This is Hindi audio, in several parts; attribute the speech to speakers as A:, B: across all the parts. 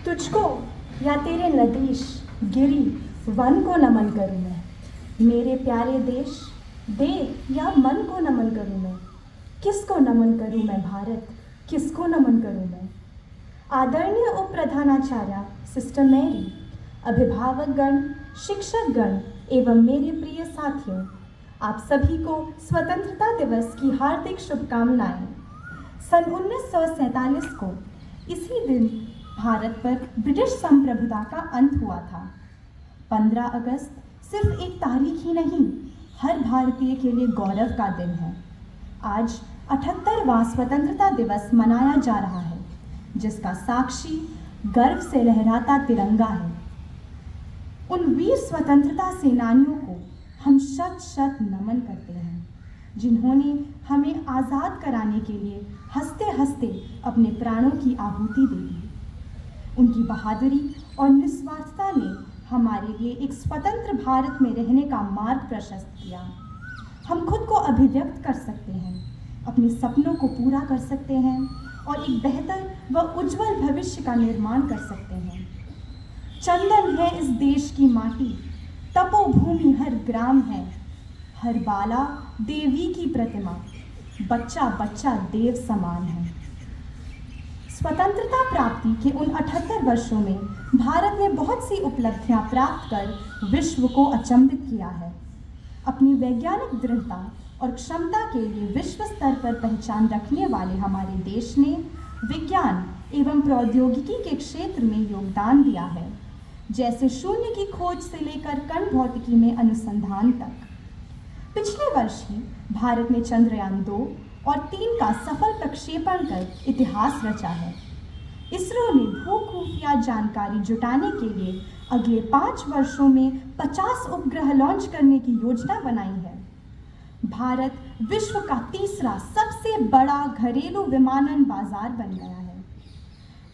A: तुझको या तेरे नदीश गिरी वन को नमन करूं मैं, मेरे प्यारे देश देह या मन को नमन करूं मैं, किसको नमन करूं मैं भारत, किसको नमन करूं मैं। आदरणीय उप प्रधानाचार्य सिस्टर मैरी, अभिभावक गण, शिक्षक गण एवं मेरे प्रिय साथियों, आप सभी को स्वतंत्रता दिवस की हार्दिक शुभकामनाएं। सन 1947 को इसी दिन भारत पर ब्रिटिश संप्रभुता का अंत हुआ था। 15 अगस्त सिर्फ एक तारीख ही नहीं, हर भारतीय के लिए गौरव का दिन है। आज 78वां स्वतंत्रता दिवस मनाया जा रहा है, जिसका साक्षी गर्व से लहराता तिरंगा है। उन वीर स्वतंत्रता सेनानियों को हम शत शत नमन करते हैं, जिन्होंने हमें आज़ाद कराने के लिए हंसते हंसते अपने प्राणों की आहुति दे दी। उनकी बहादुरी और निस्वार्थता ने हमारे लिए एक स्वतंत्र भारत में रहने का मार्ग प्रशस्त किया। हम खुद को अभिव्यक्त कर सकते हैं, अपने सपनों को पूरा कर सकते हैं और एक बेहतर व उज्जवल भविष्य का निर्माण कर सकते हैं। चंदन है इस देश की माटी, तपोभूमि हर ग्राम है, हर बाला देवी की प्रतिमा, बच्चा बच्चा देव समान है। स्वतंत्रता प्राप्ति के उन 78 वर्षों में भारत ने बहुत सी उपलब्धियां प्राप्त कर विश्व को अचंभित किया है। अपनी वैज्ञानिक दृढ़ता और क्षमता के लिए विश्व स्तर पर पहचान रखने वाले हमारे देश ने विज्ञान एवं प्रौद्योगिकी के क्षेत्र में योगदान दिया है, जैसे शून्य की खोज से लेकर कण भौतिकी में अनुसंधान तक। पिछले वर्ष ही भारत ने चंद्रयान 2 और 3 का सफल प्रक्षेपण कर इतिहास रचा है। इसरो ने भू खुफिया जानकारी जुटाने के लिए अगले 5 वर्षों में 50 उपग्रह लॉन्च करने की योजना बनाई है। भारत विश्व का तीसरा सबसे बड़ा घरेलू विमानन बाजार बन गया है।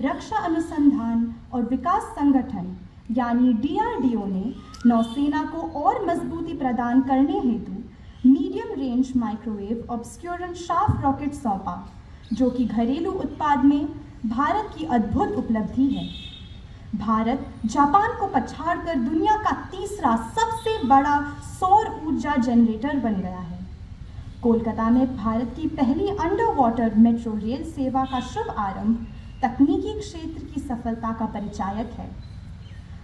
A: रक्षा अनुसंधान और विकास संगठन यानी DRDO ने नौसेना को और मजबूती प्रदान करने हेतु medium range microwave obscurance shaft rocket सौंपा, जो कि घरेलू उत्पाद में भारत की अद्भुत उपलब्धि है। भारत जापान को पछाड़कर दुनिया का तीसरा सबसे बड़ा सौर ऊर्जा जनरेटर बन गया है। कोलकाता में भारत की पहली अंडर वाटर मेट्रो रेल सेवा का शुभ आरंभ तकनीकी क्षेत्र की सफलता का परिचायक है।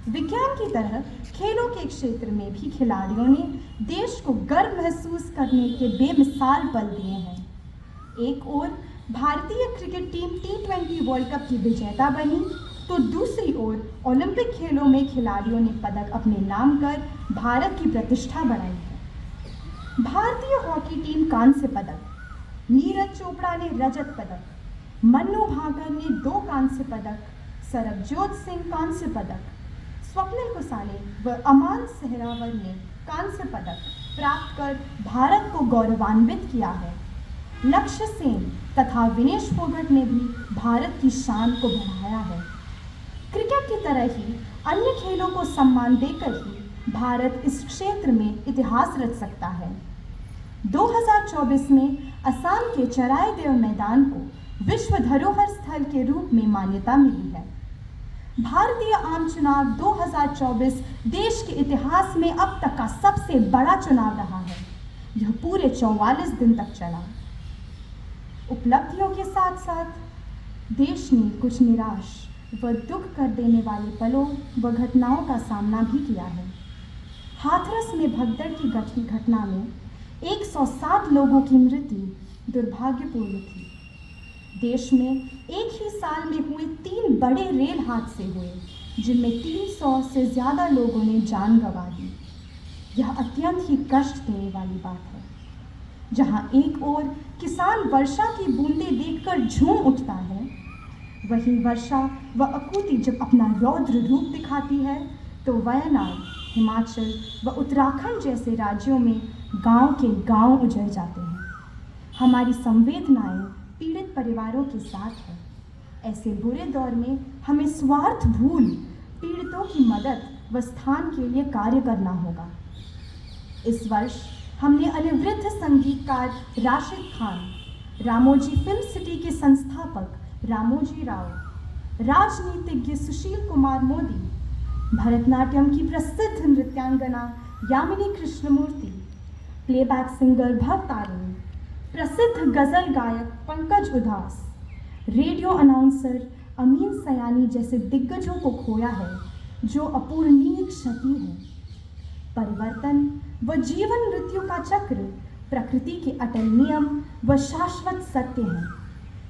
A: विज्ञान की तरह खेलों के क्षेत्र में भी खिलाड़ियों ने देश को गर्व महसूस करने के बेमिसाल पल दिए हैं। एक ओर भारतीय cricket team T20 world cup की विजेता बनी, तो दूसरी ओर ओलंपिक खेलों में खिलाड़ियों ने पदक अपने नाम कर भारत की प्रतिष्ठा बढ़ाई है। भारतीय हॉकी टीम कांस्य पदक, नीरज चोपड़ा ने रजत पदक, मन्नू भाकर ने 2 कांस्य पदक, सरबजोत सिंह कांस्य पदक, स्वप्निल कुसाले व अमान सहरावर ने कांस्य पदक प्राप्त कर भारत को गौरवान्वित किया है। लक्ष्य सेन तथा विनेश फोगट ने भी भारत की शान को बढ़ाया है। क्रिकेट की तरह ही अन्य खेलों को सम्मान देकर ही भारत इस क्षेत्र में इतिहास रच सकता है। 2024 में असम के चराईदेव मैदान को विश्व धरोहर स्थल के रूप में मान्यता मिली है। भारतीय आम चुनाव 2024 देश के इतिहास में अब तक का सबसे बड़ा चुनाव रहा है। यह पूरे 44 दिन तक चला। उपलब्धियों के साथ साथ देश ने कुछ निराश व दुख कर देने वाले पलों व घटनाओं का सामना भी किया है। हाथरस में भगदड़ की घटना में 107 लोगों की मृत्यु दुर्भाग्यपूर्ण थी। देश में एक ही साल में हुए 3 बड़े रेल हादसे हुए, जिनमें 300 से ज़्यादा लोगों ने जान गंवा दी। यह अत्यंत ही कष्ट देने वाली बात है। जहां एक ओर किसान वर्षा की बूंदें देखकर झूम उठता है, वहीं वर्षा व अकूति जब अपना रौद्र रूप दिखाती है तो वायनाड, हिमाचल व उत्तराखंड जैसे राज्यों में गांव के गांव उजड़ जाते हैं। हमारी संवेदनाएं पीड़ित परिवारों के साथ है। ऐसे बुरे दौर में हमें स्वार्थ भूल पीड़ितों की मदद व स्थान के लिए कार्य करना होगा। इस वर्ष हमने अनिवृत्त संगीतकार राशिद खान, रामोजी फिल्म सिटी के संस्थापक रामोजी राव, राजनीतिज्ञ सुशील कुमार मोदी, भरतनाट्यम की प्रसिद्ध नृत्यांगना यामिनी कृष्णमूर्ति, प्लेबैक सिंगर भवतारिणी, प्रसिद्ध गज़ल गायक पंकज उधास, रेडियो अनाउंसर अमीन सयानी जैसे दिग्गजों को खोया है, जो अपूरणीय क्षति है। परिवर्तन व जीवन मृत्यु का चक्र प्रकृति के अटल नियम व शाश्वत सत्य हैं।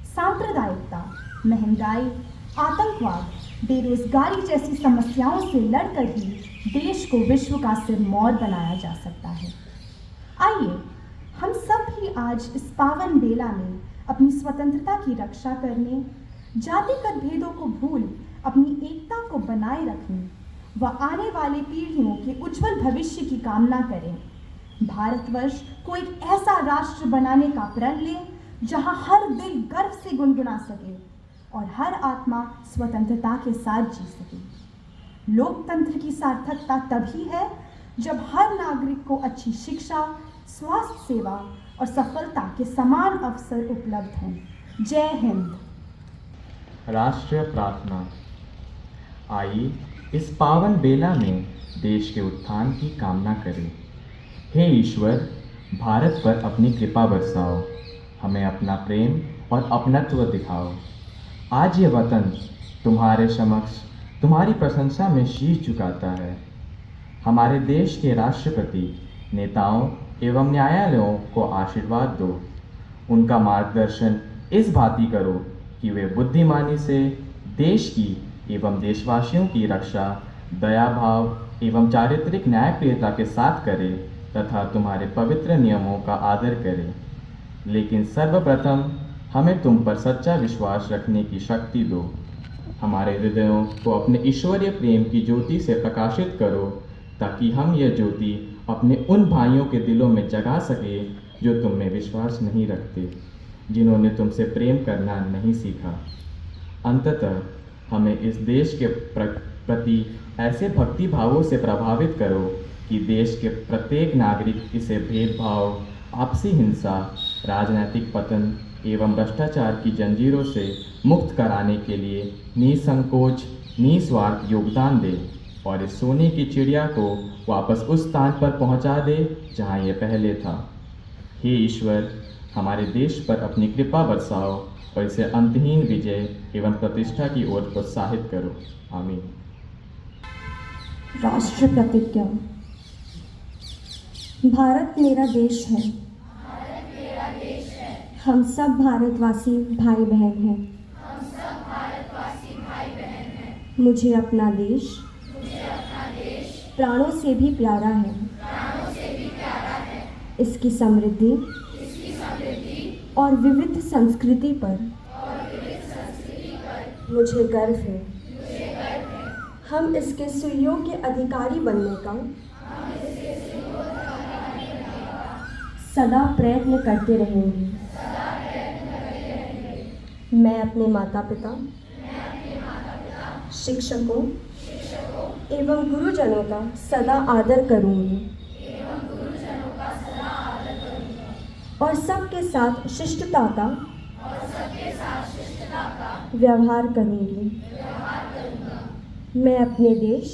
A: सांप्रदायिकता, महंगाई, आतंकवाद, बेरोजगारी जैसी समस्याओं से लड़कर ही देश को विश्व का सिरमौर बनाया जा सकता है। आइए हम सब भी आज इस पावन बेला में अपनी स्वतंत्रता की रक्षा करने, जातिगत भेदों को भूल अपनी एकता को बनाए रखने व आने वाली पीढ़ियों के उज्जवल भविष्य की कामना करें। भारतवर्ष को एक ऐसा राष्ट्र बनाने का प्रण लें जहां हर दिल गर्व से गुनगुना सके और हर आत्मा स्वतंत्रता के साथ जी सके। लोकतंत्र की सार्थकता तभी है जब हर नागरिक को अच्छी शिक्षा, स्वास्थ्य सेवा और सफलता के समान अवसर उपलब्ध हों। जय हिंद।
B: राष्ट्रीय प्रार्थना। आइए इस पावन बेला में देश के उत्थान की कामना करें। हे ईश्वर, भारत पर अपनी कृपा बरसाओ, हमें अपना प्रेम और अपनत्व दिखाओ। आज ये वतन तुम्हारे समक्ष तुम्हारी प्रशंसा में शीश झुकाता है। हमारे देश के राष्ट्रपति, नेताओं एवं न्यायालयों को आशीर्वाद दो। उनका मार्गदर्शन इस भांति करो कि वे बुद्धिमानी से देश की एवं देशवासियों की रक्षा दया भाव एवं चारित्रिक न्यायप्रियता के साथ करें तथा तुम्हारे पवित्र नियमों का आदर करें। लेकिन सर्वप्रथम हमें तुम पर सच्चा विश्वास रखने की शक्ति दो। हमारे हृदयों को अपने ईश्वरीय प्रेम की ज्योति से प्रकाशित करो, ताकि हम यह ज्योति अपने उन भाइयों के दिलों में जगा सके जो तुम में विश्वास नहीं रखते, जिन्होंने तुमसे प्रेम करना नहीं सीखा। अंततः हमें इस देश के प्रति ऐसे भक्ति भावों से प्रभावित करो कि देश के प्रत्येक नागरिक इसे भेदभाव, आपसी हिंसा, राजनीतिक पतन एवं भ्रष्टाचार की जंजीरों से मुक्त कराने के लिए निसंकोच, निस्वार्थ योगदान दे और इस सोने की चिड़िया को वापस उस स्थान पर पहुंचा दे जहां यह पहले था। हे ईश्वर, हमारे देश पर अपनी कृपा बरसाओ और इसे अंतहीन विजय एवं प्रतिष्ठा की ओर प्रोत्साहित करो। आमीन।
C: राष्ट्र प्रतिज्ञा। भारत मेरा देश है। हम सब भारतवासी भाई बहन हैं। मुझे अपना देश प्राणों से भी प्यारा है। इसकी समृद्धि और विविध संस्कृति पर मुझे गर्व है। हम इसके सुयोग्य अधिकारी बनने का सदा प्रयत्न करते रहेंगे। मैं अपने माता पिता, शिक्षकों एवं गुरुजनों का सदा आदर करूंगी और सबके साथ शिष्टता का व्यवहार करूंगी। मैं अपने देश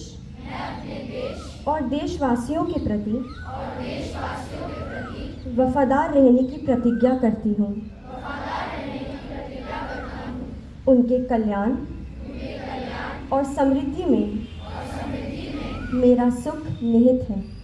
C: और देशवासियों के प्रति वफादार रहने की प्रतिज्ञा करती हूँ। उनके कल्याण और समृद्धि में मेरा सुख निहित है।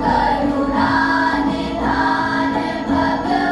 D: करुणा निधान भगवान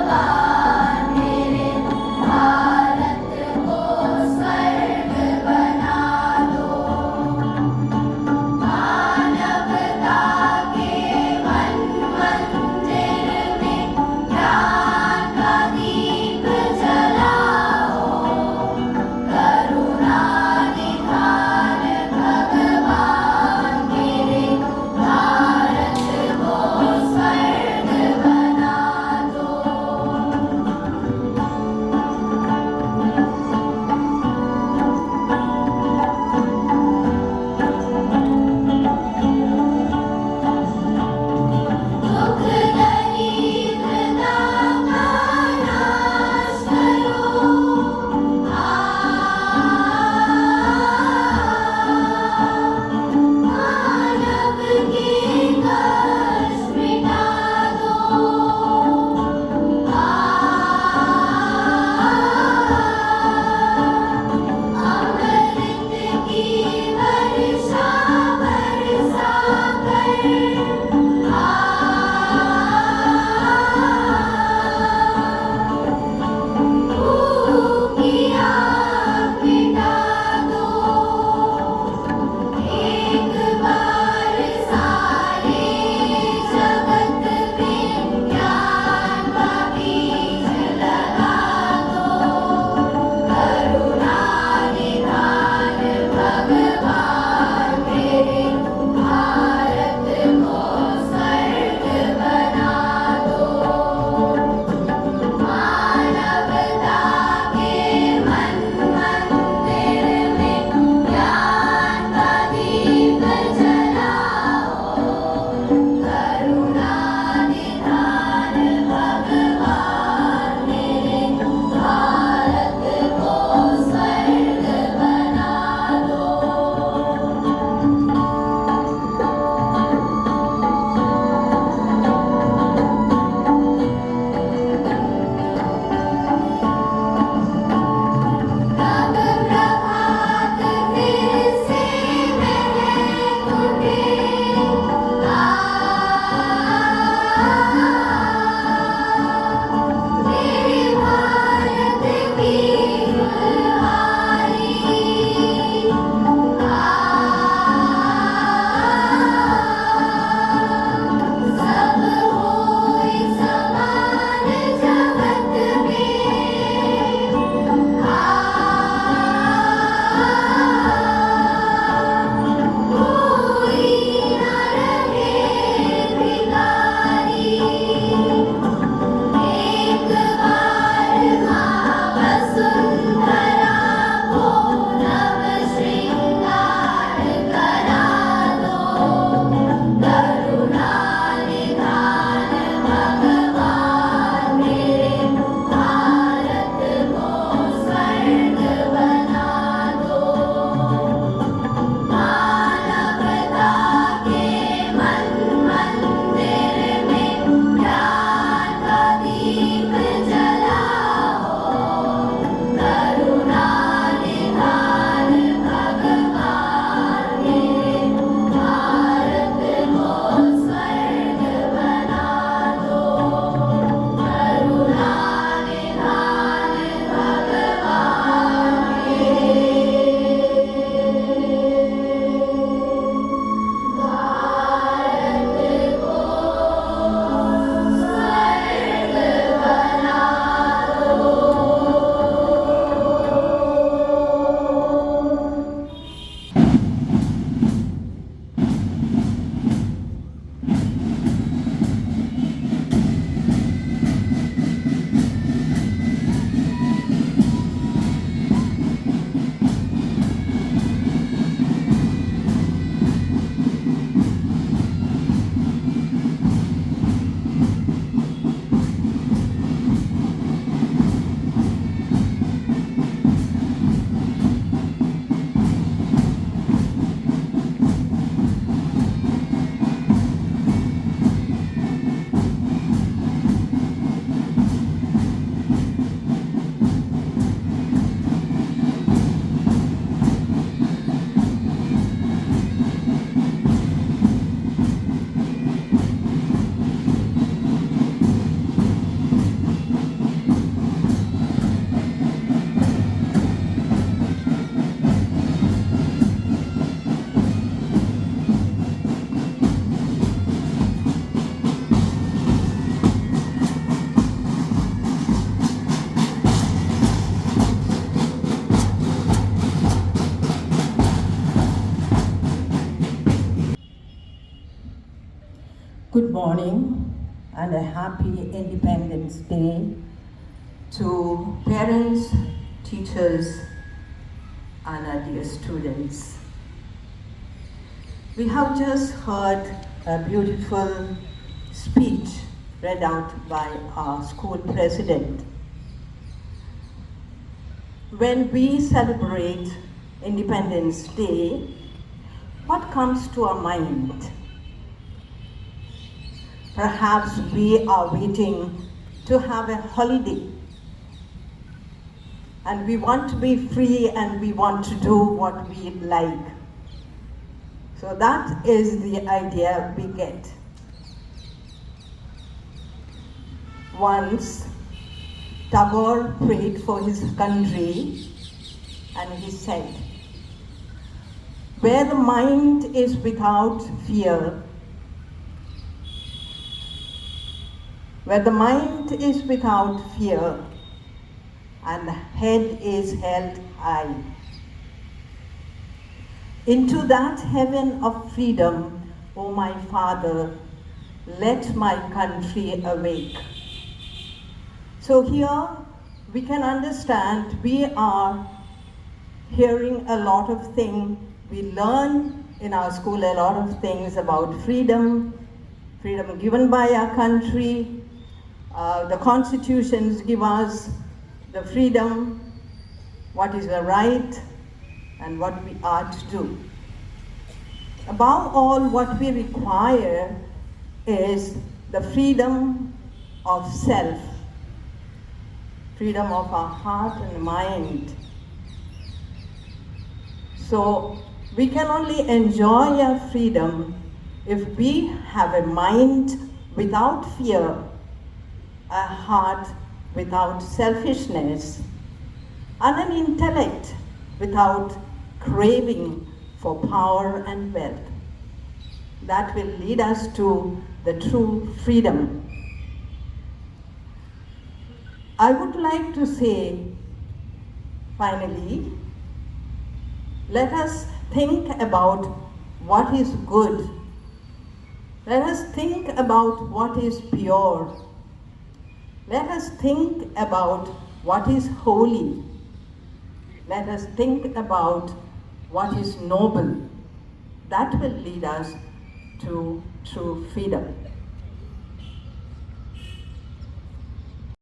D: Good morning and a happy Independence Day to parents, teachers, and our dear students. We have just heard a beautiful speech read out by our school president. When we celebrate Independence Day, what comes to our mind? Perhaps we are waiting to have a holiday, and we want to be free and we want to do what we like. So that is the idea we get. Once, Tagore prayed for his country and he said, "Where the mind is without fear, where the mind is without fear and the head is held high, into that heaven of freedom, O my Father, let my country awake." So here we can understand we are hearing a lot of things. We learn in our school a lot of things about freedom, freedom given by our country. The constitutions give us the freedom, what is the right, and what we are to do. Above all, what we require is the freedom of self, freedom of our heart and mind. So we can only enjoy our freedom if we have a mind without fear, a heart without selfishness, and an intellect without craving for power and wealth. That will lead us to the true freedom. I would like to say, finally, let us think about what is good. Let us think about what is pure. Let us think about what is holy. Let us think about what is noble. That will lead us to true freedom.